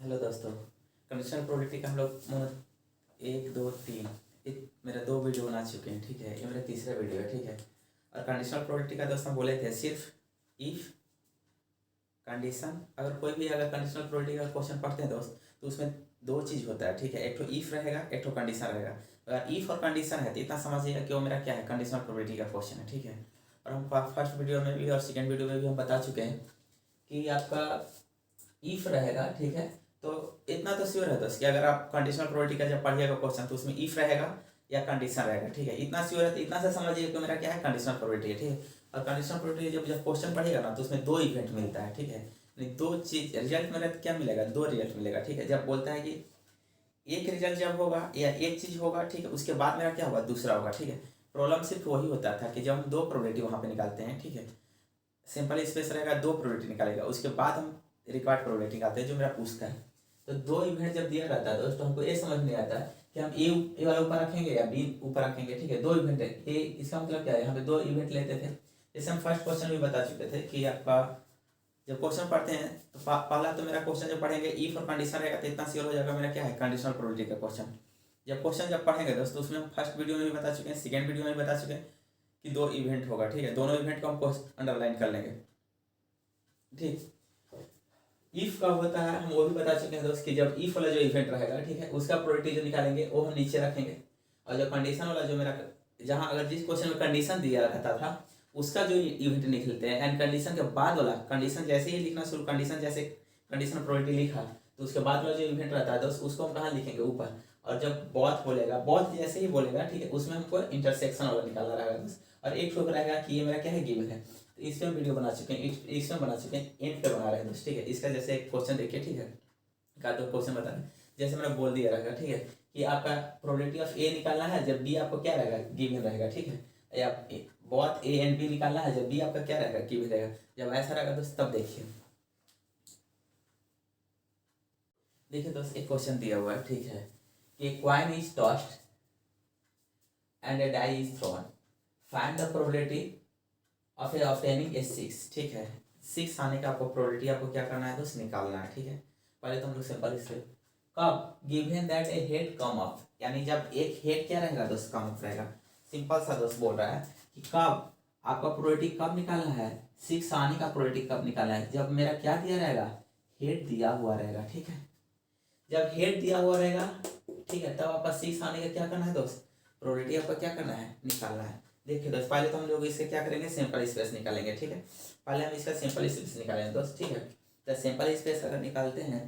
Hello दोस्तों। Conditional probability का हम लोग एक दो तीन मेरा 2 वीडियो बना चुके हैं। ठीक है, ये मेरा तीसरा वीडियो है। ठीक है, और कंडीशनल प्रोबेबिलिटी का दोस्त हम बोले थे सिर्फ इफ कंडीशन, अगर कंडीशनल प्रोबेबिलिटी का क्वेश्चन पढ़ते हैं दोस्त तो उसमें 2 चीज़ होता है। ठीक है, एक तो इफ रहेगा, एक तो कंडीशन रहेगा। अगर इफ और कंडीशन है तो इतना समझिएगा कि वो मेरा क्या है, कंडीशनल प्रोबेबिलिटी का क्वेश्चन है। ठीक है, और हम फर्स्ट वीडियो में भी और सेकेंड वीडियो में भी हम बता चुके हैं कि आपका इफ रहेगा। ठीक है, तो इतना तो श्योर है दोस्त कि अगर आप कंडीशनल प्रोबेबिलिटी का जब पढ़िएगा क्वेश्चन तो उसमें इफ रहेगा या कंडीशन रहेगा। ठीक है, इतना श्योर है तो इतना से समझिए कि मेरा क्या है, कंडीशनल प्रोबेबिलिटी है। ठीक है, और कंडीशनल प्रोबेबिलिटी जब क्वेश्चन पढ़िएगा ना तो उसमें 2 इवेंट मिलता है। ठीक है, नहीं 2 चीज रिजल्ट मेरा क्या मिलेगा, 2 रिजल्ट मिलेगा। ठीक है, जब बोलता है कि एक रिजल्ट जब होगा या एक चीज होगा, ठीक है, उसके बाद मेरा क्या होगा, दूसरा होगा। ठीक है, प्रॉब्लम सिर्फ वही होता था कि जब हम 2 प्रोबेबिलिटी वहाँ पे निकालते हैं। ठीक है, सिंपल स्पेस रहेगा, 2 प्रोबेबिलिटी निकालेगा, उसके बाद हम रिक्वायर्ड प्रोबेबिलिटी निकालते हैं जो मेरा पूछता है। तो 2 इवेंट जब दिया रहता है दोस्तों, हमको ये समझ नहीं आता है कि हम ए वाला ऊपर रखेंगे या बी ऊपर रखेंगे। ठीक है, 2 इवेंट है, ए इसका मतलब क्या है, यहाँ पे 2 इवेंट लेते थे। जैसे हम फर्स्ट क्वेश्चन भी बता चुके थे कि आपका जब क्वेश्चन पढ़ते हैं तो पहला तो मेरा क्वेश्चन जब पढ़ेंगे इफ और कंडीशन रहेगा तो इतना श्योर हो जाएगा मेरा क्या है, कंडीशनल प्रोबेबिलिटी का क्वेश्चन। जब क्वेश्चन जब पढ़ेंगे दोस्तों उसमें हम फर्स्ट वीडियो में भी बता चुके हैं, सेकेंड वीडियो में भी बता चुके हैं कि 2 इवेंट होगा। ठीक है, दोनों इवेंट को हम अंडरलाइन कर लेंगे। ठीक, इफ का होता है हम वो भी बता चुके हैं दोस्त कि जब इफ वाला जो इवेंट रहेगा, ठीक है, उसका प्रोबेबिलिटी जो निकालेंगे वो हम नीचे रखेंगे। और जो कंडीशन वाला जो मेरा, जहाँ अगर जिस क्वेश्चन में कंडीशन दिया रहता था उसका जो इवेंट निकलते हैं, एंड कंडीशन के बाद वाला, कंडीशन जैसे ही लिखना शुरू, कंडीशन जैसे कंडीशन प्रोबेबिलिटी लिखा तो उसके बाद वाला जो इवेंट रहता है दोस्त उसको हम कहाँ लिखेंगे, ऊपर। और जब बॉथ बोलेगा, बॉथ जैसे ही बोलेगा, ठीक है, उसमें हमको इंटरसेक्शन वाला निकालना रहेगा दोस्त। और एक ठोक रहेगा कि ये मेरा क्या है, गिवन है। तो इस पे हम वीडियो बना चुके हैं, इसमें बना चुके हैं, एंड पे बना रहे हैं दोस्त। ठीक है, इसका जैसे एक क्वेश्चन देखिए। ठीक है, का 2 क्वेश्चन बता रहे हैं, जैसे मैंने बोल दिया रहेगा। ठीक है, कि आपका प्रोबेबिलिटी ऑफ ए निकालना है जब बी आपको क्या रहेगा, गिवन रहेगा। ठीक है, या बहुत ए एंड बी निकालना है जब बी आपका क्या रहेगा, गिवन रहेगा। जब ऐसा रहेगा दोस्त तब देखिए दोस्त एक क्वेश्चन दिया हुआ है। ठीक है, कि coin is tossed and a die is thrown, find the probability of obtaining a 6। ठीक है, 6 आने का आपको प्रोबेबिलिटी आपको क्या करना है दोस्त, निकालना है। ठीक है, पहले तो हम लोग सिंपल इससे कब, given that A head come up, यानी जब एक हेड क्या रहेगा दोस्त, कम अप रहेगा। सिंपल सा दोस्त बोल रहा है कि कब आपका प्रोबेबिलिटी कब निकालना है, 6 आने का प्रोबेबिलिटी कब निकालना है, जब मेरा क्या दिया रहेगा, हेड दिया हुआ रहेगा। ठीक है, जब हेड दिया हुआ रहेगा, ठीक है, तब आपका 6 आने का क्या करना है दोस्त, प्रोबेबिलिटी आपका क्या करना है, निकालना है। देखिए दोस्त, पहले तो हम लोग इसके क्या करेंगे, सिंपल स्पेस निकालेंगे। ठीक है, पहले हम इसका सिंपल स्पेस निकालेंगे दोस्त। ठीक है, तो सिंपल स्पेस अगर निकालते हैं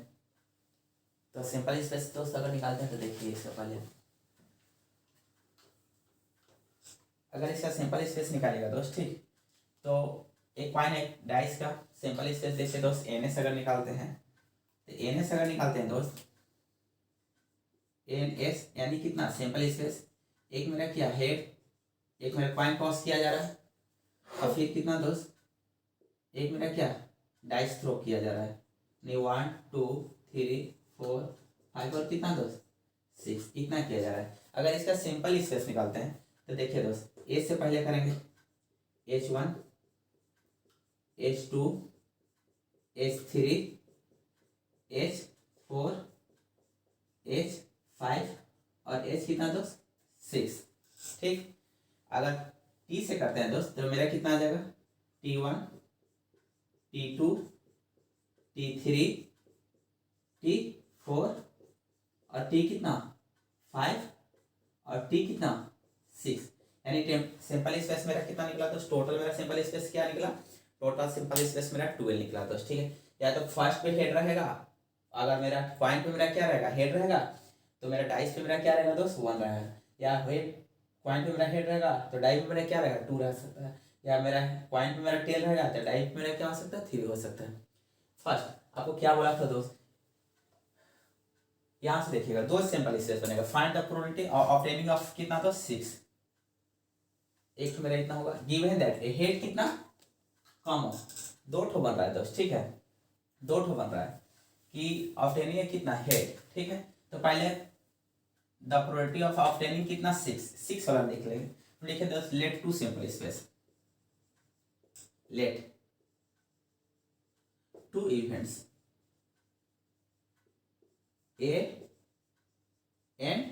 तो सिंपल स्पेस दोस्त अगर निकालते हैं तो देखिए इसका पहले अगर इसका सिंपल स्पेस निकालेगा दोस्त, ठीक, तो एक कॉइन एक डाइस का सिंपल स्पेस जैसे दोस्त एन एस अगर निकालते हैं तो एन एस अगर निकालते हैं दोस्त, एन एस यानी कितना, सिंपल स्पेस, एक मेरा क्या हेड, एक मेरा कॉइन टॉस किया जा रहा है, और फिर कितना दोस्त, एक मेरा क्या डाइस थ्रो किया जा रहा है। नहीं 1 2 3 4 5 और कितना दोस्त 6, इतना किया जा रहा है। अगर इसका सिंपल स्पेस निकालते हैं तो देखिए दोस्त, ए से पहले करेंगे H1 H2 H3 H4 H5 और H कितना दोस्त 6। ठीक, अगर T से करते हैं दोस्त तो मेरा कितना आ जाएगा, T1 T2 T3 T4 और T कितना 5 और T कितना 6, यानी सिंपल स्पेस मेरा कितना निकला, तो टोटल मेरा सिंपल स्पेस क्या निकला, टोटल सिंपल स्पेस मेरा 12 निकला दोस्त। ठीक है, या तो फर्स्ट पे हेड रहेगा, अगर मेरा पॉइंट पे मेरा क्या रहेगा, हेड रहेगा, तो मेरा डाइस पे मेरा क्या रहेगा दोस्त 1 रहेगा, या हेड पॉइंट पे मेरा हेड रहेगा तो डाई पे मेरा क्या रहेगा 2 रह सकता है, या मेरा पॉइंट पे मेरा टेल रहेगा तो डाई पे मेरा क्या हो सकता है 3 हो सकता है। फर्स्ट आपको क्या बोला था दोस्त, यहां से देखिएगा 2 सिंपल स्पेस बनेगा, find the probability of obtaining of कितना तो 6, एक तो मेरा इतना होगा, गिवन दैट ए हेड कितना कम हो, 2 ठो बन रहा है दोस्त। ठीक है, 2 ठो बन रहा है कि ऑब्टेनिंग कितना हेड। ठीक है, तो पहले द प्रोबेबिलिटी ऑफ ऑब्टेनिंग कितना 6 वाला देख लेंगे। लिखे दोस्त let 2 sample space, let 2 events A and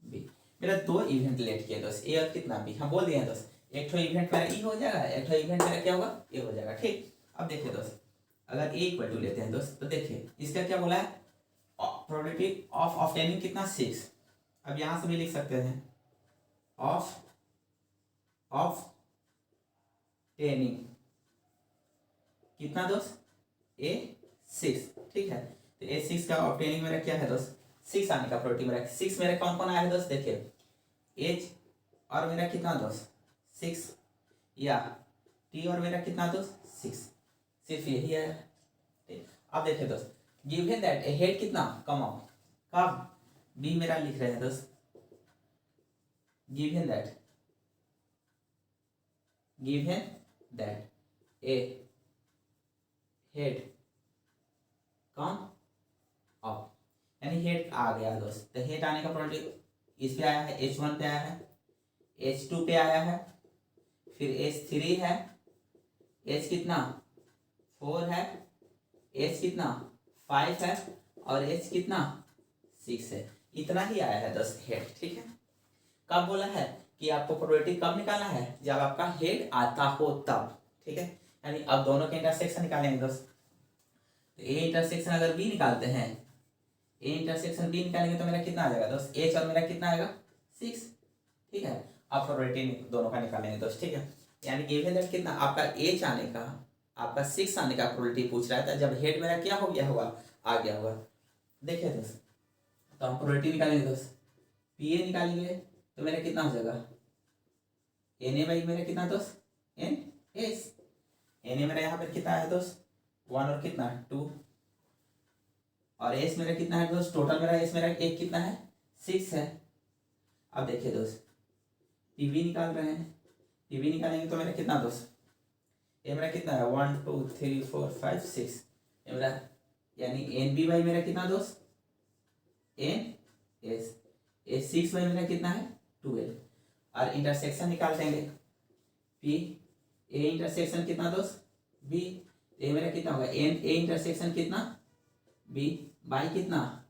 B. मेरा दो इवेंट लेट किया दोस्त, ए और कितना बी, हम बोल दिए दोस्त एक ठो इवेंट मेरा ई हो जाएगा, एक ठो इवेंट मेरा क्या होगा ए हो जाएगा। ठीक, अब देखिए दोस्त अगर ए इक्वल टू लेते हैं दोस्त तो देखिए इसका क्या बोला है, प्रोबेबिलिटी ऑफ ऑब्टेनिंग कितना 6। अब यहाँ से भी लिख सकते हैं ऑफ ऑब्टेनिंग कितना दोस्त ए 6। ठीक है, तो ए 6 का ऑब्टेनिंग मेरा क्या है दोस्त 6 आने का प्रोबेबिलिटी मेरा 6 मेरा कौन कौन आया है दोस्त, देखिए एच और मेरा कितना दोस्त 6 या टी और मेरा कितना दोस्त 6, सिर्फ यही है। ठीक, अब देखिए दोस्त गिवन दैट ए हेड कितना कम ऑफ कब बी मेरा लिख रहे हैं दोस्त, given that A head come of, यानी हेड आ गया दोस्त, तो हेड आने का प्रोबेबिलिटी इस पे आया है H1 पे आया है, H2 पे आया है, फिर H3 है, H कितना 4 है, H कितना 5 है और H कितना 6 है। इतना ही आया है दोस्त हेड। ठीक है, कब बोला है कि आपको प्रोबेबिलिटी कब निकालना है, जब आपका हेड आता हो तब। ठीक है, यानी अब दोनों के इंटरसेक्शन निकालेंगे दोस्त, तो ए इंटरसेक्शन अगर बी निकालते हैं, ए इंटरसेक्शन बी निकालेंगे तो मेरा कितना आ जाएगा दोस्त एच और मेरा कितना आएगा 6। ठीक है, आप प्रोबेबिलिटी दोनों का निकालेंगे दोस्त। ठीक है, यानी गिवन दैट कितना आपका एच आने का आपका 6 आने का प्रोबेबिलिटी पूछ रहा था, जब हेड मेरा क्या हो गया होगा आ गया होगा। देखिए दोस्त तो हम प्रोबेबिलिटी निकालेंगे दोस्त, पी ए निकालेंगे तो मेरा कितना हो जाएगा एन ए बाई मेरा कितना दोस्त एन एस, एन ए मेरा यहाँ पर कितना है दोस्त 1 और कितना 2 और एस मेरा कितना है दोस्त, टोटल मेरा एस मेरा एक कितना है 6 है। अब देखिए दोस्त पीवी निकाल रहे हैं, पीवी निकालेंगे तो मेरा कितना दोस्त ये मेरा कितना है 1 2 3 4 5 6, ये मेरा यानी एन बी बाई मेरा कितना दोस्त एन एस, ए 6 बाई मेरा कितना है 12 और इंटरसेक्शन निकाल देंगे पी ए इंटरसेक्शन कितना दोस्त बी, ए मेरा कितना होगा एन ए इंटरसेक्शन कितना बी बाई कितना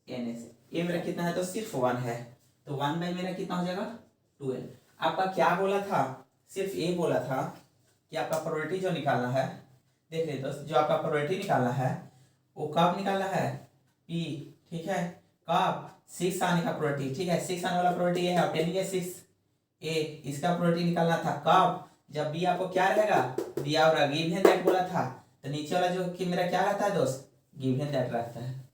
एन एस, ए मेरा कितना है तो सिर्फ 1 है, तो 1 बाई मेरा कितना हो जाएगा 12। आपका क्या बोला था, सिर्फ ये बोला था कि आपका प्रोबेबिलिटी जो निकालना है, देख लीजिए दोस्त जो आपका प्रोबेबिलिटी निकालना है वो कब निकालना है पी। ठीक है, कब 6 आने का प्रोबेबिलिटी। ठीक है, 6 आने वाला प्रोबेबिलिटी ये है ऑब्टेनिंग है 6 ए, इसका प्रोबेबिलिटी निकालना था कब, जब बी आपको क्या रहेगा दिया और गिवन दैट बोला था, तो नीचे वाला जो कि मेरा क्या रहता है दोस्त गिवन दैट रहता है।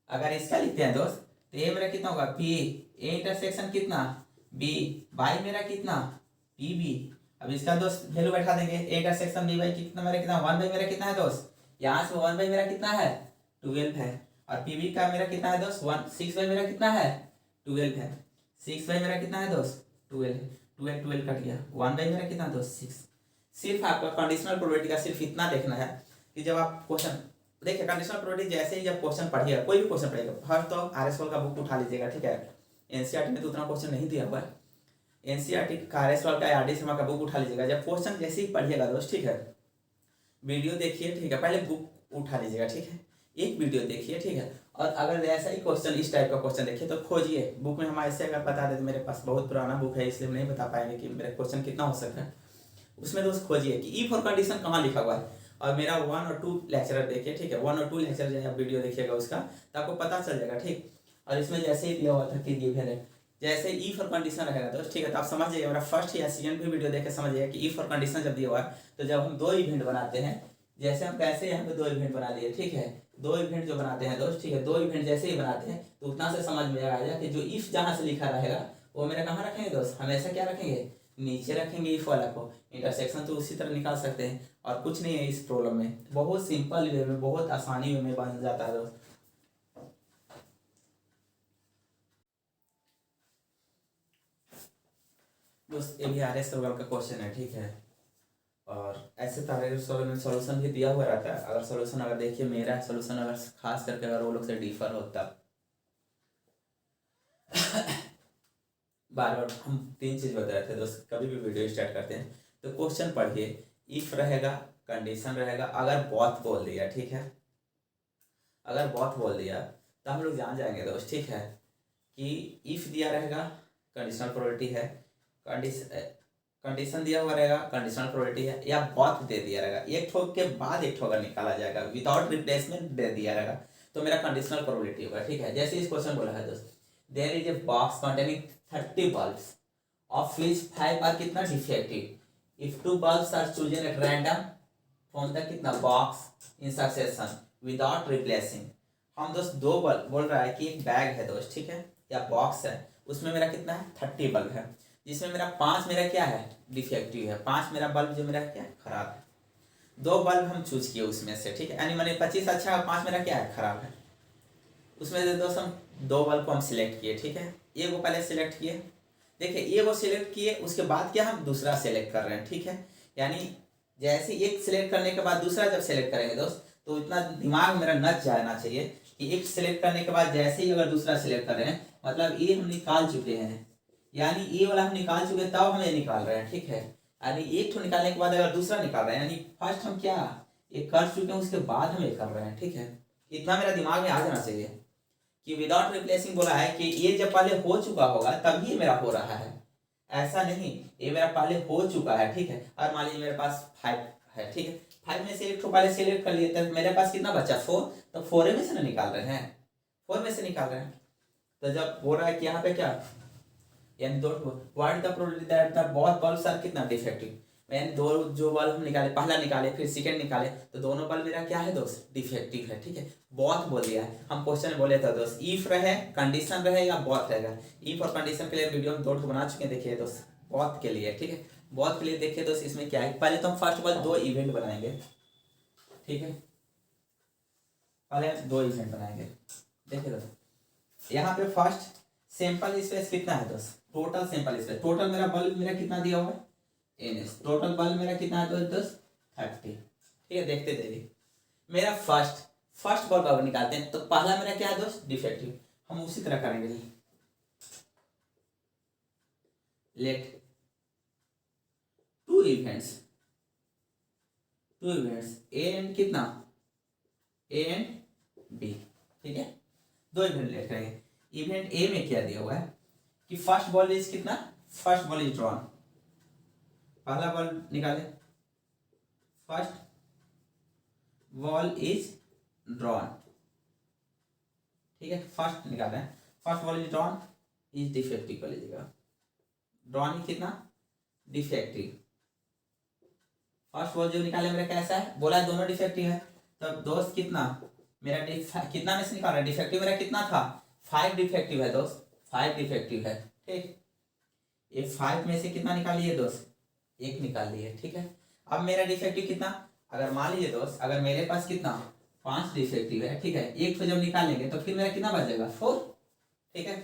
अगर इसका लिखते हैं दोस्त तो ये मेरा कितना होगा पी ए इंटरसेक्शन कितना बी बाई मेरा कितना पी बी। अब इसका दोस्त वैल्यू बैठा देंगे, ए इंटरसेक्शन बी बाई कितना मेरा कितना 1 बाई मेरा कितना है दोस्त, यहाँ से 1 बाई मेरा कितना है 12 है, और पी बी का मेरा कितना है दोस्त 6 बाई मेरा कितना है 12 है, 6 बाई मेरा कितना है दोस्त 12 है, 12 कट गया, 1 बाई मेरा कितना दोस्त 6। सिर्फ आपका कंडीशनल प्रोबेबिलिटी का सिर्फ इतना देखना है कि जब आप क्वेश्चन देखिए कंडीशनल प्रोबेबिलिटी जैसे ही जब क्वेश्चन पढ़िएगा कोई भी क्वेश्चन पढ़िएगा फर्स्ट तो RSOL का बुक उठा लीजिएगा। ठीक है, एनसीईआरटी में तो उतना क्वेश्चन नहीं दिया हुआ है, एनसीईआरटी का RSOL का RD शर्मा का बुक उठा लीजिएगा। जब क्वेश्चन जैसे ही पढ़िएगा दोस्त ठीक है वीडियो देखिए, ठीक है पहले बुक उठा लीजिएगा, ठीक है एक वीडियो देखिए, ठीक है और अगर ऐसा ही क्वेश्चन इस टाइप का क्वेश्चन देखिए तो खोजिए बुक में। हम ऐसे अगर बता दें तो मेरे पास बहुत पुराना बुक है इसलिए नहीं बता पाएंगे कि मेरा क्वेश्चन कितना हो सकता है, उसमें दोस्त खोजिए कि ई फॉर कंडीशन कहाँ लिखा हुआ है, और मेरा 1 और 2 लेक्चर देखिए। ठीक है, 1 और 2 लेक्चर जो है वीडियो देखिएगा उसका तो आपको पता चल जाएगा। ठीक, और इसमें जैसे ही दिया हुआ था कि गिवन है जैसे ई फॉर कंडीशन रहेगा दोस्त, ठीक है तो आप समझ जाइए मेरा फर्स्ट या सेकंड भी वीडियो देख के समझ जाइए कि ई फॉर कंडीशन जब दिया हुआ है तो जब हम 2 इवेंट बनाते हैं, जैसे हम कैसे यहाँ पे 2 इवेंट बना दिए। ठीक है, 2 इवेंट जो बनाते हैं दोस्त, ठीक है 2 इवेंट जैसे ही बनाते हैं तो उतना से समझ में आएगा कि जो इफ जहाँ से लिखा रहेगा वो मेरा कहाँ रखेंगे दोस्त, हमेशा क्या रखेंगे नीचे रखेंगे इफ वाला को। इंटरसेक्शन तो उसी तरह निकाल सकते हैं और कुछ नहीं है इस प्रॉब्लम में, बहुत सिंपल वे में बहुत आसानी में बन जाता है दोस्त। दोस्त ये भी RSOL का क्वेश्चन है। ठीक है, और ऐसे तरह सोल्यूशन भी दिया हुआ रहता है। अगर सोल्यूशन अगर देखिए मेरा सोल्यूशन अगर खास करके अगर वो लोग से डिफर होता बार बार हम 3 चीज़ बता रहे थे दोस्त, कभी भी वीडियो स्टार्ट करते हैं तो क्वेश्चन पढ़िए, इफ रहेगा कंडीशन रहेगा, अगर बहुत बोल दिया। ठीक है, अगर बहुत बोल दिया तो हम लोग जान जाएंगे दोस्त, ठीक है, कि इफ़ दिया रहेगा कंडीशनल प्रोबेबिलिटी है, कंडीशन दिया हुआ रहेगा कंडीशनल प्रोबेबिलिटी है, या बोथ दे दिया रहेगा, एक ठोक के बाद एक ठोकर निकाला जाएगा, विदाउट रिप्लेसमेंट दे दिया रहेगा, तो मेरा कंडीशनल प्रोबेबिलिटी होगा, ठीक है। जैसे इस क्वेश्चन बोला है दोस्त, there is a box containing 30 bulbs of which 5 are कितना defective, if 2 bulbs are chosen at random from the कितना box in succession without replacing. हम दोस्त दो बल्ब बोल रहा है कि एक बैग है दोस्त, ठीक है, या बॉक्स है, उसमें मेरा कितना है 30 बल्ब है, जिसमें मेरा 5 मेरा क्या है डिफेक्टिव है, 5 मेरा बल्ब जो मेरा क्या है खराब है, 2 बल्ब हम चूज किए उसमें से, ठीक है, यानी मैंने 25 अच्छा है, 5 मेरा क्या है खराब है, उसमें से दोस्त हम 2 बल्ब को हम सिलेक्ट किए, ठीक है, ए को पहले सिलेक्ट किए, देखिए ए को सिलेक्ट किए, उसके बाद क्या हम दूसरा सेलेक्ट कर रहे हैं, ठीक है, यानी जैसे एक सिलेक्ट करने के बाद दूसरा जब सेलेक्ट करेंगे दोस्त, तो इतना दिमाग मेरा नच जाना चाहिए कि एक सिलेक्ट करने के बाद जैसे ही अगर दूसरा सिलेक्ट कर रहे हैं, मतलब ए हम निकाल चुके हैं, यानी ए वाला हम निकाल चुके हैं तब हम ये निकाल रहे हैं, ठीक है, यानी एक ठो निकालने के बाद अगर दूसरा निकाल रहे हैं, यानी फर्स्ट हम क्या एक कर चुके हैं, उसके बाद हम ये कर रहे हैं, ठीक है, इतना मेरा दिमाग में आ जाना चाहिए कि विदाउट रिप्लेसिंग बोला है कि ये जब पहले हो चुका होगा तभी ये मेरा हो रहा है, ऐसा नहीं ये मेरा पहले हो चुका है, ठीक है, और मान लीजिए मेरे पास 5 है, ठीक है, 5 में से एक ठो पहले सिलेक्ट कर लिए, तो मेरे पास कितना बचा 4, तो 4 में से ना निकाल रहे हैं, 4 में से निकाल रहे हैं, तो जब हो रहा है कि यहाँ पे क्या यानी दो what the probability that the both bulbs are कितना डिफेक्टिव, यानी दो जो बल्ब हम निकाले, पहला निकाले फिर सेकंड निकाले, तो दोनों बल्ब मेरा क्या है दोस्त डिफेक्टिव है, ठीक है, बोथ बोल दिया है, हम क्वेश्चन में बोले थे दोस्त इफ रहे कंडीशन रहे या बोथ रहेगा, इफ और कंडीशन के लिए वीडियो हम 2 बना चुके हैं, देखिए दोस्त बोथ के लिए, ठीक है, बोथ के लिए देखिए दोस्त इसमें क्या है, पहले तो हम फर्स्ट ऑफ ऑल 2 इवेंट बनाएंगे, ठीक है, पहले 2 इवेंट बनाएंगे, देखिए दोस्त यहाँ पे फर्स्ट सैंपल स्पेस कितना है दोस्त, टोटल सैंपल स्पेस, टोटल मेरा बल्ब मेरा कितना दिया हुआ है NS, टोटल बल्ब मेरा कितना है दोस्त 30, ठीक है, देखते देखिए मेरा फर्स्ट बल्ब अगर निकालते हैं तो पहला मेरा क्या है दोस्त डिफेक्टिव, हम उसी तरह करेंगे, let two events A and कितना ए एंड बी, ठीक है, 2 इवेंट लेट करेंगे, इवेंट ए में क्या दिया हुआ है कि फर्स्ट बॉल इज कितना, फर्स्ट बॉल इज ड्रॉन, पहला बॉल निकाले, फर्स्ट बॉल इज ड्रॉन, ठीक है, फर्स्ट निकाल रहे हैं, first ball is drawn is defective कर लीजिएगा, ड्रॉन इज कितना डिफेक्टिव, फर्स्ट बॉल जो निकाले मेरा कैसा है बोला है दोनों डिफेक्टिव है, तो दोस्त कितना मेरा कितना में से निकाल रहा है डिफेक्टिव मेरा कितना था 5 डिफेक्टिव है दोस्त, 5 डिफेक्टिव है, ठीक, ये 5 में से कितना निकाल लिए दोस्त 1 निकाल लिए, ठीक है, अब मेरा डिफेक्टिव कितना, अगर मान लीजिए दोस्त अगर मेरे पास कितना 5 डिफेक्टिव है, ठीक है, एक तो जब निकालेंगे तो फिर मेरा कितना बचेगा 4, ठीक है,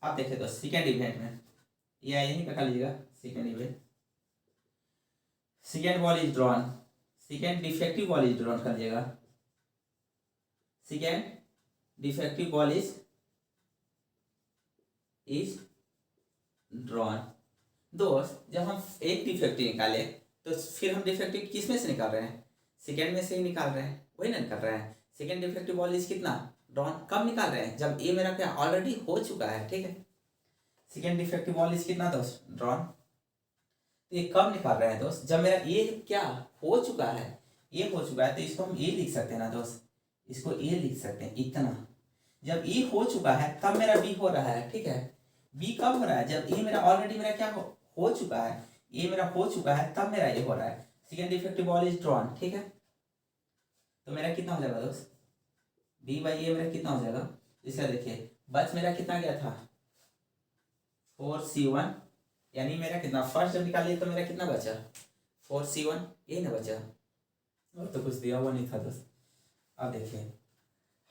अब देखिए दोस्त सेकेंड इवेंट में या यही कर लीजिएगा, second event second ball is drawn, second defective ball is drawn कर लीजिएगा, second defective ball is drawn, दोस्त जब हम एक डिफेक्टिव निकाले तो फिर हम डिफेक्टिव किस में से निकाल रहे हैं, सेकेंड में से ही निकाल रहे हैं, वही ना निकाल रहे हैं, सेकेंड डिफेक्टिव बॉल इज कितना ड्रॉन, कब निकाल रहे हैं जब ये मेरा क्या ऑलरेडी हो चुका है, ठीक है, सेकेंड डिफेक्टिव बॉल इज कितना दोस्त ड्रॉन, तो ये कब निकाल रहे हैं दोस्त जब मेरा ये क्या हो चुका है, ये हो चुका है, तो इसको हम ये लिख सकते हैं ना दोस्त, इसको ये लिख सकते हैं इतना, जब ये हो चुका है तब मेरा बी हो रहा है, ठीक है, बी कब हो रहा है जब ये मेरा ऑलरेडी मेरा क्या हो चुका है, ये मेरा हो चुका है तब मेरा ये हो रहा है, second defective ball is drawn, ठीक है, तो मेरा कितना हो जाएगा दोस्त बी बाई ए मेरा कितना हो जाएगा, इसका देखिए बच मेरा कितना गया था 4C1, यानी मेरा कितना फर्स्ट जब निकालिए तो मेरा कितना बचा 4C1, ये ना बचा, और तो कुछ दिया हुआ नहीं था दोस्त। अब देखिए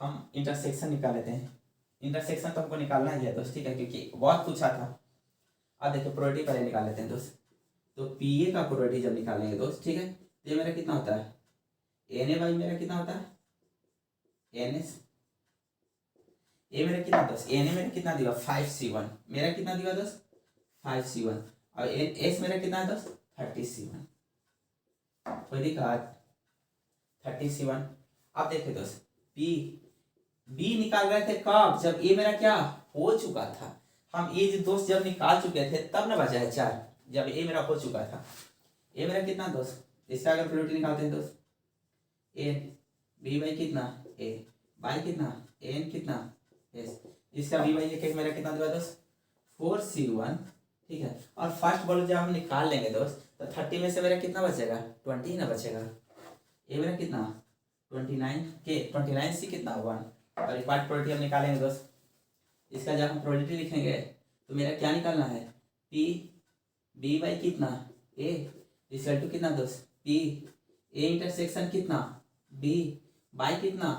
हम इंटरसेक्शन निकाल लेते हैं, इंटरसेक्शन तो हमको निकालना ही है दोस्त, ठीक है, क्योंकि बहुत पूछा था। अब देखिए प्रोबेबिलिटी पहले निकाल लेते हैं दोस्त, तो पी ए का प्रोबेबिलिटी जब निकालेंगे दोस्त, ठीक है, तो ये मेरा कितना होता है एन ए बाई मेरा कितना होता है एन एस, ये मेरा कितना दोस्त एन ए मेरा कितना दिया 5C1, मेरा कितना दिया दोस्त 5C1, और एन एस मेरा कितना है दोस्त 30C1, कोई दिक्कत 30C1। अब देखिए दोस्त पी बी निकाल रहे थे कब, जब ए मेरा क्या हो चुका था। हम ए दोस्त जब निकाल चुके थे तब ना बचा है 4, जब ए मेरा हो चुका था। ए मेरा कितना दोस्त, इसका अगर प्रोडक्ट निकालते हैं दोस्त, एन बी बाई कितना ए बाई कितना एन कितना एस, इसका बी बाई एक मेरा कितना दिया दोस्त 4c1, ठीक है। और फर्स्ट वैल्यू जब हम निकाल लेंगे दोस्त तो 30 में से मेरा कितना बचेगा 20 ही ना बचेगा। ए मेरा कितना 29 के 29c कितना 1, और एक पार्ट प्रोडक्ट हम निकालेंगे दोस्त, इसका जब हम प्रोडक्ट लिखेंगे तो मेरा क्या निकालना है पी बी बाई कितना ए इक्वल टू कितना दोस्त पी ए इंटरसेक्शन कितना बी बाई कितना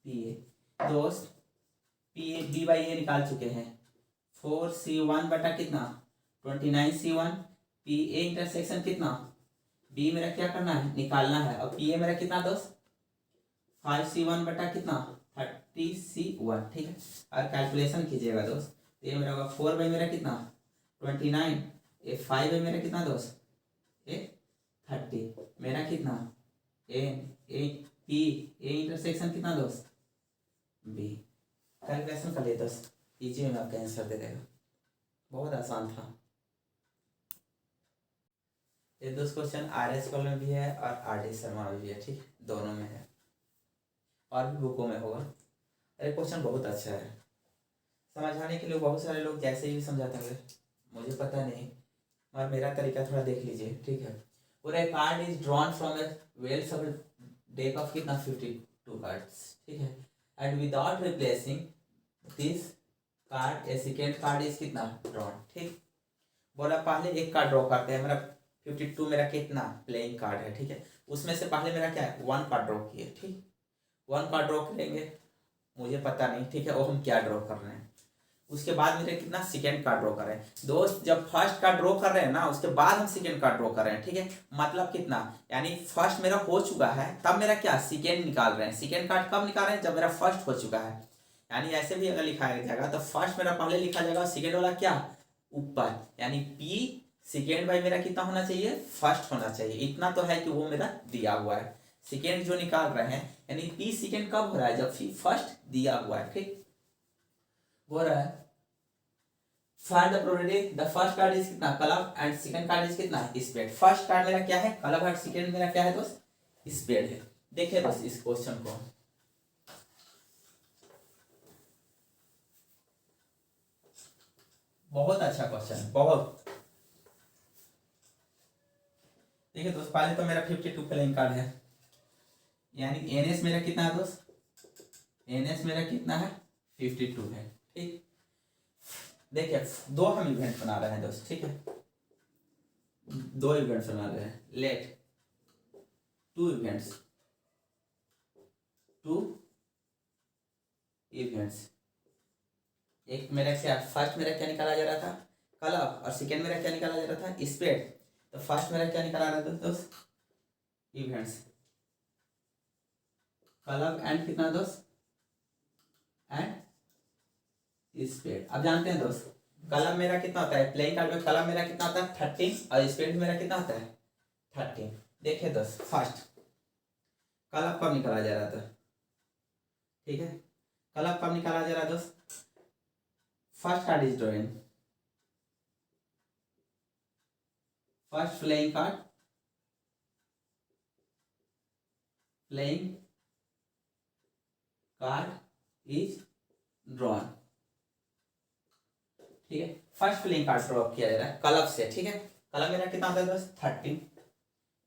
पी ए। दोस्त पी ए बी बाई ए निकाल चुके हैं 4c1 बटा कितना 29c1, पी ए इंटरसेक्शन कितना बी मेरा क्या करना है निकालना है, और पी ए मेरा कितना दोस्त 5c1 बटा कितना 30c1, ठीक है। और कैलकुलेशन कीजिएगा दोस्त, तो ये मेरा होगा 4 बाई मेरा कितना 29, ये 5 बाई मेरा कितना दोस्त ये 30, मेरा कितना and A P A intersection कितना दोस्त बी। कैलकुलेशन कर लिए दोस्त, इजी में आपका आंसर दे देगा, बहुत आसान था। ये दोस्त क्वेश्चन RS कॉलम में भी है और RD शर्मा में भी है, ठीक है, दोनों में है और भी बुकों में होगा। अरे क्वेश्चन बहुत अच्छा है, समझाने के लिए बहुत सारे लोग जैसे ही समझाते हैं मुझे पता नहीं, और मेरा तरीका थोड़ा देख लीजिए, ठीक है। पूरा card is drawn from A well सफल डेक ऑफ कितना 52 कार्ड्स, ठीक है, and without replacing this card A second card is कितना ड्रॉन, ठीक। बोला पहले एक कार्ड ड्रॉ करते हैं, मेरा 52 मेरा कितना प्लेइंग कार्ड है, ठीक है, उसमें से पहले मेरा क्या है 1 कार्ड ड्रॉ किए, ठीक, 1 कार्ड ड्रॉ करेंगे मुझे पता नहीं, ठीक है, वो हम क्या ड्रॉ कर रहे हैं। उसके बाद मेरे कितना सेकेंड कार्ड ड्रॉ कर रहे हैं दोस्त, जब फर्स्ट कार्ड ड्रॉ कर रहे हैं ना उसके बाद हम सेकेंड कार्ड ड्रॉ कर रहे हैं, ठीक है, मतलब कितना यानी फर्स्ट मेरा हो चुका है तब मेरा क्या सेकेंड निकाल रहे हैं। सेकेंड कार्ड कब निकाल रहे हैं जब मेरा फर्स्ट हो चुका है, यानी ऐसे भी अगर लिखा जाएगा तो फर्स्ट मेरा पहले लिखा जाएगा, सेकेंड वाला क्या ऊपर, यानी पी सेकेंड बाई मेरा कितना होना चाहिए फर्स्ट होना चाहिए। इतना तो है कि वो मेरा दिया हुआ है, सेकेंड जो निकाल रहे हैं यानी पी सेकेंड कब हो रहा है जब फर्स्ट दिया हुआ है, ठीक हो रहा है। Find the probability the first card is कितना club and second card is कितना स्पेड। फर्स्ट कार्ड मेरा क्या है क्लब और सेकंड मेरा क्या है दोस्त स्पेड है। देखिए दोस्त इस क्वेश्चन को, बहुत अच्छा क्वेश्चन बहुत। देखिए दोस्त पहले तो मेरा 52 प्लेइंग कार्ड है, यानी एनएस मेरा कितना है दोस्त, एनएस मेरा कितना है 52 है, ठीक। देखिए दो हम इवेंट बना रहे हैं दोस्त, ठीक है, दो इवेंट्स बना रहे हैं, लेट टू इवेंट्स एक मेरा क्या फर्स्ट मेरा क्या निकाला जा रहा था क्लब और सेकेंड मेरा क्या निकाला जा रहा था स्पेड। तो फर्स्ट मेरा क्या निकाला रहा था दोस्त इवेंट्स क्लब एंड कितना दोस्त एंड स्पेड। अब जानते हैं दोस्त क्लब मेरा कितना होता है, प्लेइंग कार्ड में क्लब मेरा कितना होता है 13 और स्पेड मेरा कितना होता है 13। देखिए दोस्त फर्स्ट क्लब कब निकाला जा रहा था, ठीक है, क्लब कब निकाला जा रहा है दोस्त first card is drawing, first playing card is drawn, ठीक है, फर्स्ट प्लेइंग कार्ड ड्रॉ किया जा रहा है क्लब से, ठीक है, क्लब मेरा कितना होता है दोस्त 13,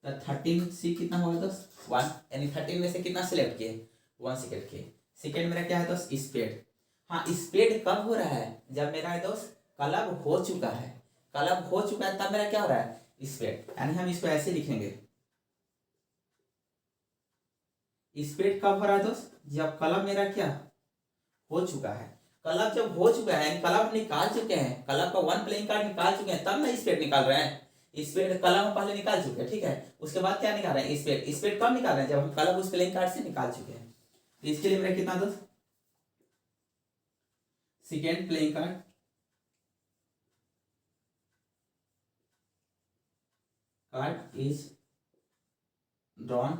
तो 13 सी कितना होगा दोस्त 1, यानी 13 में से कितना सिलेक्ट किए 1 सिलेक्ट किए। सेकेंड मेरा क्या है दोस्त स्पेड, हाँ स्पेड कब हो रहा है जब मेरा है दोस्त क्लब हो चुका है, क्लब हो चुका है तब मेरा क्या हो रहा है स्पेड, यानी हम इसको ऐसे लिखेंगे स्पेड कब हो रहा है दोस्त जब क्लब मेरा क्या हो चुका है, क्लब जब हो चुका है यानी क्लब निकाल चुके हैं, क्लब का 1 प्लेइंग कार्ड निकाल चुके हैं तब ना स्पेड निकाल रहे हैं। स्पेड क्लब हम पहले निकाल चुके हैं, ठीक है, उसके बाद क्या निकाल रहे हैं स्पेड। स्पेड कब निकाल रहे हैं जब हम क्लब उस प्लेइंग कार्ड से निकाल चुके हैं। तो इसके लिए मेरा कितना दोस्त second playing card is drawn,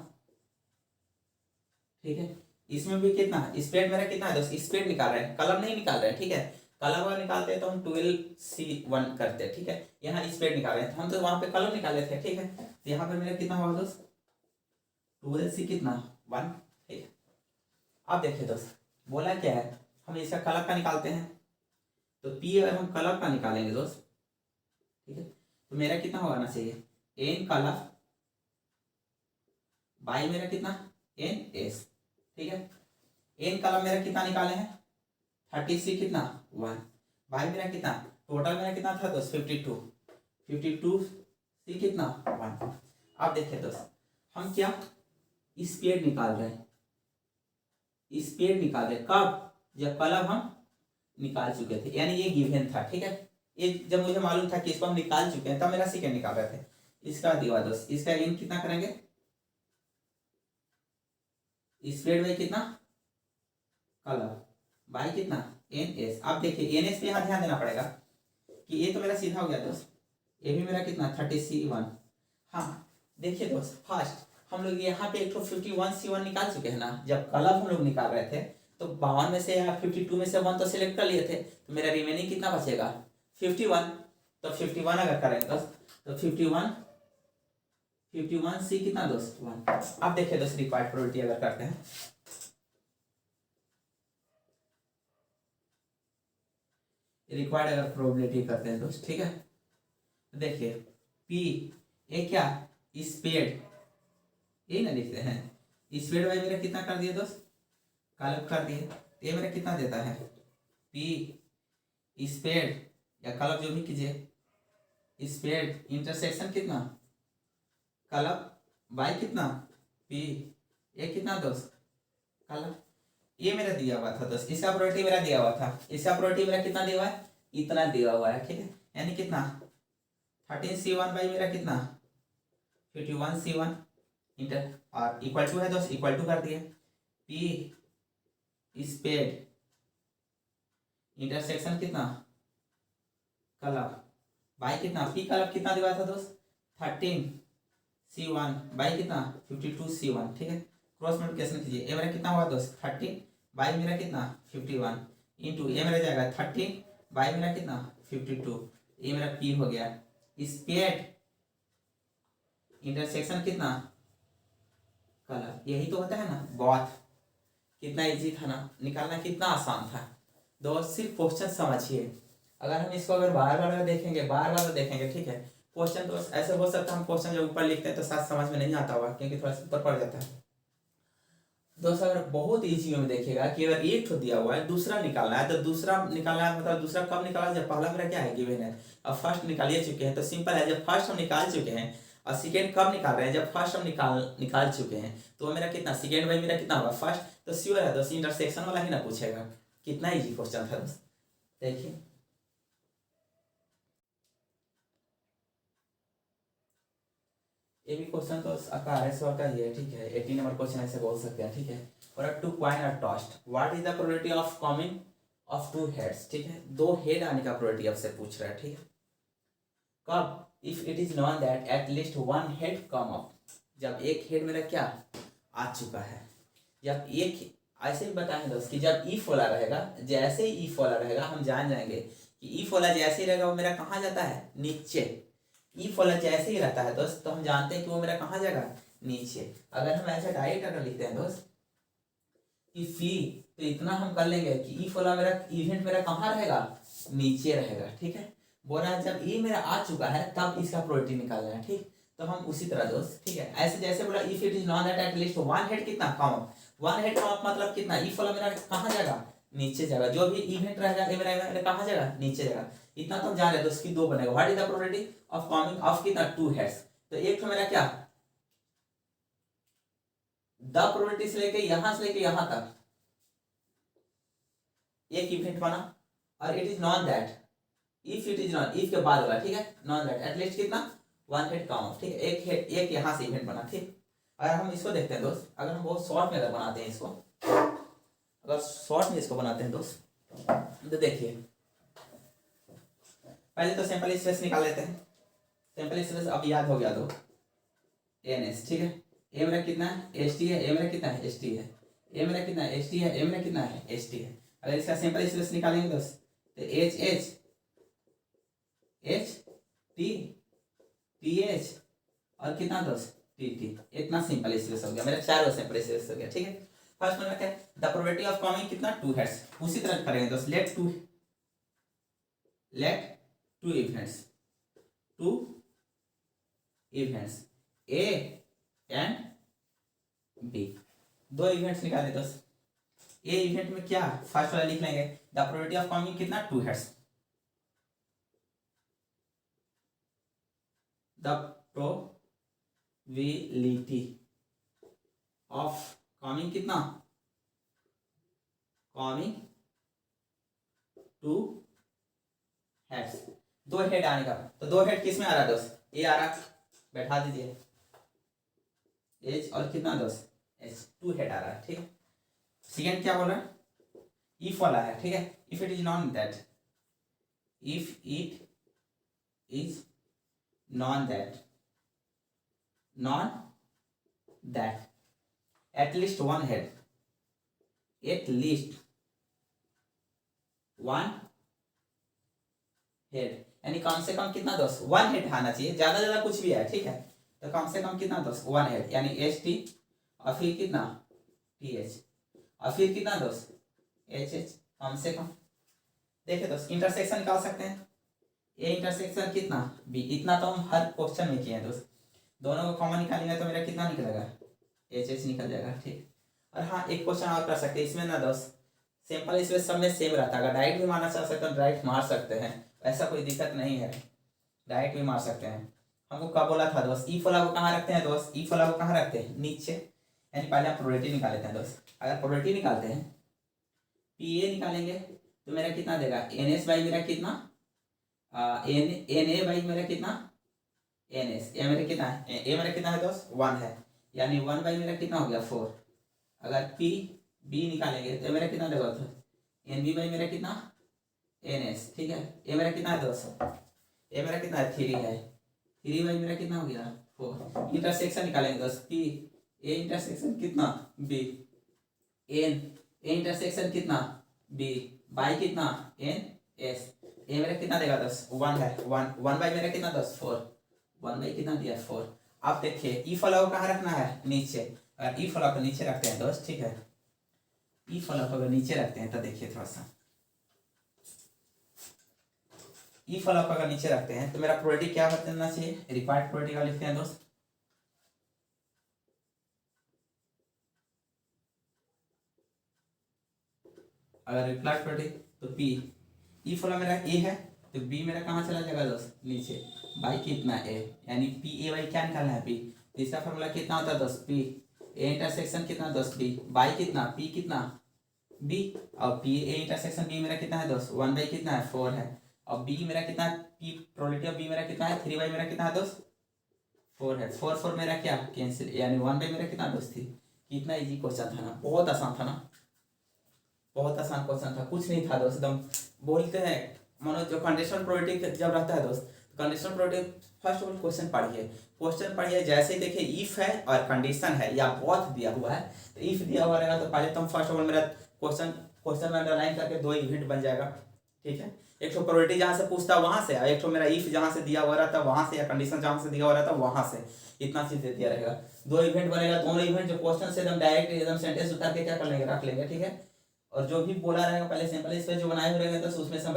ठीक है, इसमें भी कितना स्पीड मेरा कितना है दोस्त, स्पीड निकाल रहे हैं, कलम नहीं निकाल रहे हैं, ठीक है। कलम अगर निकालते हैं तो हम 12C1 करते हैं, ठीक है। यहाँ स्पीड निकाल रहे हैं, हम तो वहां पे कलम निकाले थे, ठीक है। तो यहाँ पे मेरा कितना हुआ दोस्त, 12C कितना 1, ठीक है। अब देखिए दोस्त बोला क्या है, हम इसका कलम का निकालते हैं, तो P अगर हम कलम का निकालेंगे दोस्त, ठीक है, तो मेरा कितना होना चाहिए, N कलम बाई मेरा कितना NS, ठीक है। N कलम मेरा कितना निकाले हैं 30C कितना 1, बाई मेरा कितना, टोटल मेरा कितना था दोस्त 52C कितना 1। अब देखिए दोस्त हम क्या स्पीड निकाल रहे हैं, स्पीड निकाल रहे कब, जब कलम हम निकाल चुके थे, यानी ये गिवन था, ठीक है। ये जब मुझे मालूम था कि इसको हम निकाल चुके हैं तब मेरा सेकंड निकाल रहे थे। इसका दिया दोस्त, इसका N कितना करेंगे, स्पीड बाई कितना कलम बाई कितना NS। अब देखिए NS पे यहाँ ध्यान देना पड़ेगा कि ये तो मेरा सीधा हो गया दोस्त, ये भी मेरा कितना 30C1। हाँ देखिए दोस्त फर्स्ट हम लोग यहाँ पे एक तो 51C1 निकाल चुके हैं ना, जब कलम हम लोग निकाल रहे थे तो 52 में से या 52 में से 1 तो सिलेक्ट कर लिए थे, तो मेरा रिमेनिंग कितना बचेगा 51। तो 51 अगर करें दोस्त तो 51C कितना दोस्त 1। अब देखिए दोस्त रिक्वायर्ड प्रोबेबिलिटी अगर करते हैं, रिक्वायर्ड अगर प्रोबेबिलिटी करते हैं दोस्त, ठीक है। देखिए P ये क्या स्पीड, ये ना लिखते हैं, स्पीड बाई मेरा कितना कर दिए दोस्त कलम कर दिए, तो ये मेरा कितना देता है P स्पीड या कलम जो भी कीजिए, स्पीड इंटरसेक्शन कितना कलम बाई कितना P, ये कितना दोस्त कलम, ये मेरा दिया हुआ था दोस्त, इसका प्रोबेबिलिटी मेरा दिया हुआ था, इसका प्रोबेबिलिटी मेरा कितना दिया हुआ है, इतना दिया हुआ है, ठीक है। यानी कितना 13C1 बाई मेरा कितना 51C1 इंटर और इक्वल टू है दोस्त, इक्वल टू कर दिए P स्पीड इंटरसेक्शन कितना कलम बाई कितना P कलम कितना दिया था दोस्त 13C1 बाई कितना 52C1, ठीक है। क्रॉस मल्टीप्लिकेशन कीजिए, ये मेरा कितना हुआ दोस्त 30 बाई मेरा कितना 51 इंटू ये मेरा जाएगा 30 बाई मेरा कितना 52, ये मेरा P हो गया। स्पीड इंटरसेक्शन कितना कलर, यही तो होता है ना, बहुत कितना इजी था ना निकालना, कितना आसान था दोस्त। सिर्फ क्वेश्चन समझिए, अगर हम इसको अगर बार बार देखेंगे बार बार देखेंगे, ठीक है। क्वेश्चन तो ऐसे हो सकता है हम क्वेश्चन जब ऊपर लिखते हैं तो शायद समझ में नहीं आता होगा क्योंकि थोड़ा सा ऊपर पड़ जाता है दोस्त। अगर बहुत इजी में देखिएगा कि अगर एक तो दिया हुआ है दूसरा निकालना है, तो दूसरा निकालना है मतलब दूसरा कब निकाला जब पहला मेरा क्या है गिवन है, अब फर्स्ट निकालिए चुके हैं तो सिंपल है, जब फर्स्ट हम निकाल चुके हैं और सेकेंड कब निकाल रहे हैं जब फर्स्ट हम निकाल चुके हैं, तो मेरा कितना सेकेंड बाई मेरा कितना होगा फर्स्ट, तो श्योर है दोस्त इंटरसेक्शन वाला ही ना पूछेगा। कितना इजी क्वेश्चन था दोस्त, देखिए ये भी क्वेश्चन तो RS का ही है, ठीक है। 18 नंबर क्वेश्चन ऐसे बोल सकते हैं, ठीक है। और अब टू कॉइन और toast, what is the probability of coming of two heads, ठीक है। दो हेड आने का प्रोबेबिलिटी आपसे पूछ रहा है, ठीक है। कब, if it is known that at least one head come up, जब एक हेड मेरा क्या आ चुका है, जब एक ऐसे ही बताएं दोस्त कि जब ईफ वाला रहेगा, जैसे ही ईफ वाला रहेगा हम जान जाएंगे कि ईफ वाला जैसे ही रहेगा वो मेरा कहाँ जाता है नीचे, ईफ वाला जैसे ही रहता है दोस्त तो हम जानते हैं कि वो मेरा कहाँ जाएगा नीचे। अगर हम ऐसे डायरेक्ट अगर लिखते हैं दोस्त कि फी, तो इतना हम कर लेंगे कि ईफ वाला मेरा इवेंट मेरा कहाँ रहेगा नीचे रहेगा, ठीक है। बोला जब ये मेरा आ चुका है तब इसका प्रोबेबिलिटी निकालना है, ठीक। तो हम उसी तरह दोस्त, ठीक है, ऐसे जैसे बोला if it is non that at least one head कितना कम, वन हेड कम मतलब कितना, ईफ वाला मेरा कहाँ जाएगा नीचे जाएगा, जो भी इवेंट रहेगा ये मेरा कहाँ जाएगा नीचे जाएगा। इतना तो हम जान रहे दोस्त कि दो बनेगा, what is the probability of coming of कितना टू हेड्स, तो एक तो मेरा क्या द प्रोबेबिलिटी से लेके यहां से लेके यहां तक एक इवेंट बना, और it is non that if it is non, if के बाद होगा, ठीक है, नॉन दैट एटलीस्ट कितना वन हेड काउंट, ठीक है, एक हेड एक यहां से इवेंट बना, ठीक। अगर हम इसको देखते हैं दोस्त, अगर हम बहुत शॉर्ट में अगर बनाते हैं इसको, अगर शॉर्ट में इसको बनाते हैं दोस्त तो देखिए पहले तो सैंपल स्पेस निकाल लेते हैं। सैंपल स्पेस अब याद हो गया तो NS, ठीक है। ए मेरा कितना है ST है, ए मेरा कितना है ST है, ए मेरा कितना है एच टी है, ए मेरा कितना है एच टी है। अगर इसका सिंपल स्पेस निकालेंगे दोस्त तो H H H T T H और कितना दोस्त टी टी, इतना सिंपल स्पेस हो गया मेरा, चारों सिंपल स्पेस हो गया। ठीक है, फर्स्ट में क्या है द प्रोबेबिलिटी ऑफ कमिंग कितना टू हेड्स। उसी तरह करेंगे दोस्त, let two events A and B, दो इवेंट्स निकाले दोस्त। ए इवेंट में क्या फर्स्ट वाला लिख लेंगे द प्रोबेबिलिटी ऑफ कमिंग कितना two heads, the probability of coming कितना कमिंग टू हेड्स, दो हेड आने का। तो दो हेड किस में आ रहा है दोस्त, ए आ रहा, बैठा दीजिए एच और कितना दोस्त एच, टू हेड आ रहा है। ठीक है, सेकेंड क्या बोल रहा है इफ वाला है। ठीक है, if it is non that, if it is non that at least one head, at least one head, यानी कम से कम कितना दोस्त वन हेड आना चाहिए, ज्यादा ज्यादा कुछ भी है। ठीक है, तो कम से कम कितना दोस्त वन हेड, यानी एच टी और फिर कितना टी एच और फिर कितना दोस्त एच एच, कम से कम। देखिए दोस्त इंटरसेक्शन निकाल सकते हैं, ए इंटरसेक्शन कितना बी, इतना तो हम हर क्वेश्चन में किए हैं दोस्त। दोनों को कॉमन निकालेंगे तो मेरा कितना निकलेगा एच एच निकल जाएगा। ठीक, और हाँ एक क्वेश्चन और कर सकते हैं इसमें ना दोस्त, सिंपल इसमें सब में सेम रहता है, अगर डायरेक्ट भी मारना चाह सकते हैं डायरेक्ट मार सकते हैं, ऐसा कोई दिक्कत नहीं है, डायरेक्ट भी मार सकते हैं। हमको क्या बोला था दोस्त, ई फला को कहाँ रखते हैं दोस्त, ई फला को कहाँ रखते हैं नीचे, यानी पहले हम प्रोबेबिलिटी निकाल लेते हैं दोस्त। अगर प्रोबेबिलिटी निकालते हैं पी ए निकालेंगे तो मेरा कितना देगा एन एस बाई मेरा कितना एन ए बाई मेरा कितना एन एस, ए मेरा कितना है ए मेरा कितना है दोस्त वन है, यानी वन बाई मेरा कितना हो गया फोर। अगर पी बी निकालेंगे तो मेरा कितना देगा एन बी बाई मेरा कितना एन एस। ठीक है, ए मेरा कितना है दोस्त ए मेरा कितना है थ्री है, थ्री बाई मेरा कितना हो गया फोर। इंटरसेक्शन निकालेंगे दोस्त पी ए इंटरसेक्शन कितना बी, एन ए इंटरसेक्शन कितना बी बाई कितना एन एस, ए मेरा कितना देगा दोस्त वन है, वन वन बाई मेरा कितना दोस्त फोर, वन बाई कितना दिया फोर। आप देखिए ई फॉलो कहाँ रखना है नीचे, अगर ई फॉलो को नीचे रखते हैं दोस्त, ठीक है ई फॉलो को अगर नीचे रखते हैं तो देखिए थोड़ा सा ई फॉलो को अगर नीचे रखते हैं तो मेरा प्रोबेबिलिटी क्या करना चाहिए, रिक्वायर्ड प्रोबेबिलिटी का लिखते हैं दोस्त। अगर रिक्वायर्ड प्रोबेबिलिटी तो पी ई फॉलो मेरा ए है तो बी मेरा कहाँ चला जाएगा दोस्त नीचे, बाई कितना ए, यानी पी ए बाई क्या निकालना है पी, तो इसका फॉर्मूला कितना होता है दोस्त पी ए इंटरसेक्शन कितना दोस्त बी बाई कितना पी कितना बी, और पी ए इंटरसेक्शन बी मेरा कितना है दोस्त वन बाई कितना है फोर है, और बी मेरा कितना है पी प्रोबेबिलिटी ऑफ बी मेरा कितना है थ्री बाई मेरा कितना है दोस्त फोर है, फोर फोर मेरा क्या कैंसिल, यानी वन बाई मेरा कितना दोस्त थी। कितना इजी क्वेश्चन था ना, बहुत आसान था ना, बहुत आसान क्वेश्चन था, कुछ नहीं था दोस्त एकदम। बोलते हैं मानो जो कंडीशनल प्रोबेबिलिटी जब रहता है दोस्त, conditional probability first of all question पढ़िए जैसे ही देखिए इफ है और कंडीशन है या बोथ दिया हुआ है, तो इफ दिया हुआ रहेगा तो पहले तो फर्स्ट ऑफ ऑल मेरा क्वेश्चन में अंडरलाइन करके दो इवेंट बन जाएगा। ठीक है, एक तो प्रोबेबिलिटी जहाँ से पूछता है वहाँ से, और एक तो मेरा इफ जहाँ से दिया हुआ रहता है वहाँ से, या कंडीशन जहाँ से दिया हुआ रहता है वहाँ से, इतना चीज दे दिया रहेगा। दो इवेंट बनेगा, दोनों इवेंट जो क्वेश्चन से एकदम डायरेक्ट एकदम सेंटेंस उतार के क्या कर लेंगे रख लेंगे। ठीक है, और जो भी बोला रहेगा पहले सिंपल इस पे जो बनाए हुए रहेंगे तो उसमें से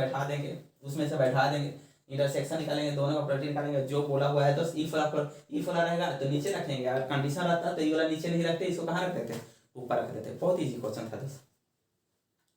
बैठा देंगे, इंटरसेक्शन निकालेंगे, दोनों का प्रोबेबिलिटी निकालेंगे, जो बोला हुआ है तो इफ वाला रहेगा तो नीचे रखेंगे, अगर कंडीशन रहता तो ये वाला नीचे नहीं रखते, इसको कहाँ रख देते ऊपर रख देते। बहुत ईजी क्वेश्चन था दोस्त।